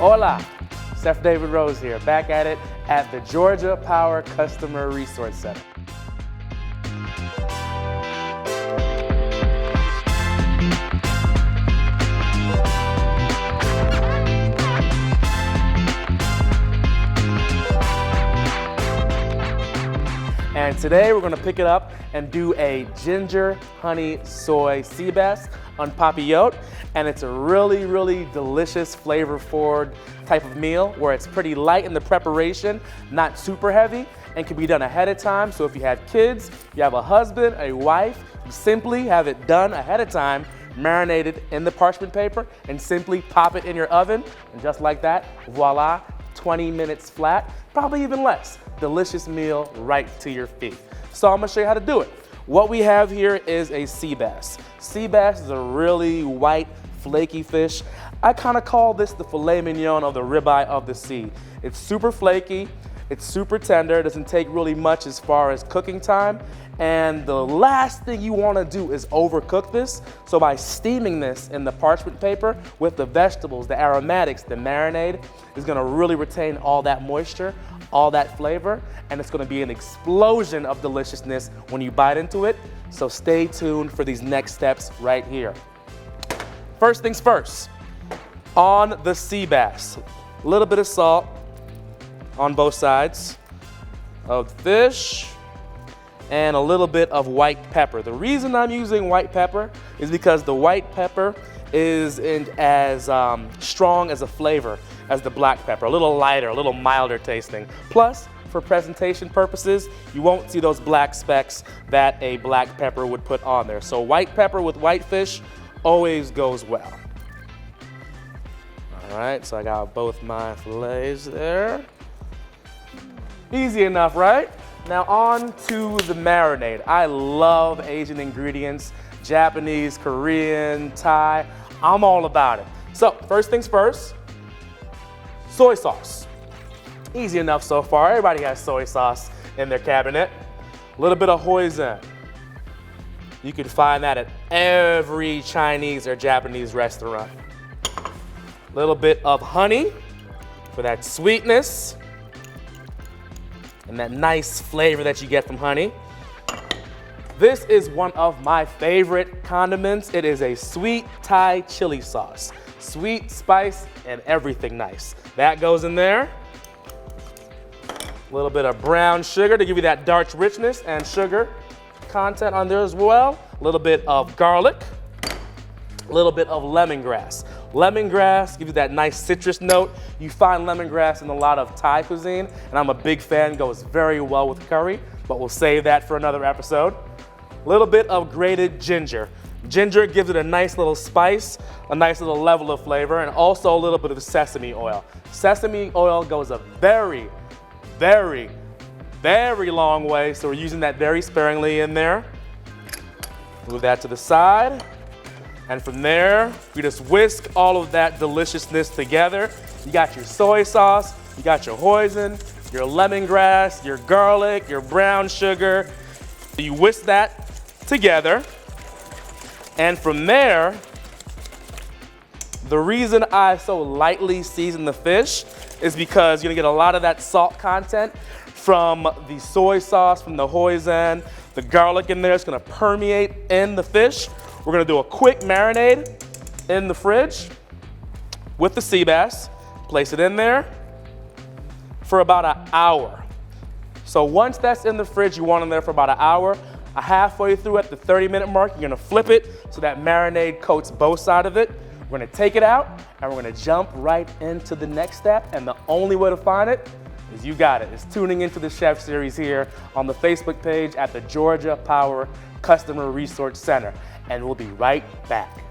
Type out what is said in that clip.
Hola, Chef David Rose here, back at it at the Georgia Power Customer Resource Center. And today we're going to pick it up and do a ginger honey soy sea bass on papillote. And it's a really, really delicious, flavor-forward type of meal where it's pretty light in the preparation, not super heavy, and can be done ahead of time. So if you have kids, you have a husband, a wife, you simply have it done ahead of time, marinated in the parchment paper, and simply pop it in your oven. And just like that, voila, 20 minutes flat, probably even less. Delicious meal right to your feet. So I'm gonna show you how to do it. What we have here is a sea bass. Sea bass is a really white, flaky fish. I kind of call this the filet mignon of the ribeye of the sea. It's super flaky, it's super tender, it doesn't take really much as far as cooking time. And the last thing you want to do is overcook this. So by steaming this in the parchment paper with the vegetables, the aromatics, the marinade, is going to really retain all that moisture, all that flavor, and it's going to be an explosion of deliciousness when you bite into it. So stay tuned for these next steps right here. First things first, on the sea bass, a little bit of salt on both sides of the fish, and a little bit of white pepper. The reason I'm using white pepper is because the white pepper isn't as strong as a flavor as the black pepper, a little lighter, a little milder tasting. Plus, for presentation purposes, you won't see those black specks that a black pepper would put on there. So white pepper with white fish always goes well. All right, so I got both my fillets there. Easy enough, right? Now on to the marinade. I love Asian ingredients, Japanese, Korean, Thai. I'm all about it. So first things first, soy sauce. Easy enough so far. Everybody has soy sauce in their cabinet. A little bit of hoisin. You can find that at every Chinese or Japanese restaurant. A little bit of honey for that sweetness and that nice flavor that you get from honey. This is one of my favorite condiments. It is a sweet Thai chili sauce. Sweet, spice, and everything nice. That goes in there. A little bit of brown sugar to give you that dark richness and sugar content on there as well. A little bit of garlic. A little bit of lemongrass. Lemongrass gives you that nice citrus note. You find lemongrass in a lot of Thai cuisine, and I'm a big fan, goes very well with curry, but we'll save that for another episode. A little bit of grated ginger. Ginger gives it a nice little spice, a nice little level of flavor, and also a little bit of sesame oil. Sesame oil goes a very, very, very long way, so we're using that very sparingly in there. Move that to the side. And from there, we just whisk all of that deliciousness together. You got your soy sauce, you got your hoisin, your lemongrass, your garlic, your brown sugar. You whisk that together. And from there, the reason I so lightly season the fish is because you're gonna get a lot of that salt content from the soy sauce, from the hoisin, the garlic in there. It's gonna permeate in the fish. We're gonna do a quick marinade in the fridge with the sea bass. Place it in there for about an hour. So once that's in the fridge, you want it in there for about an hour. Halfway through at the 30-minute mark, you're gonna flip it so that marinade coats both sides of it. We're gonna take it out and we're gonna jump right into the next step. And the only way to find it is you got it. It's tuning into the Chef Series here on the Facebook page at the Georgia Power Customer Resource Center. And we'll be right back.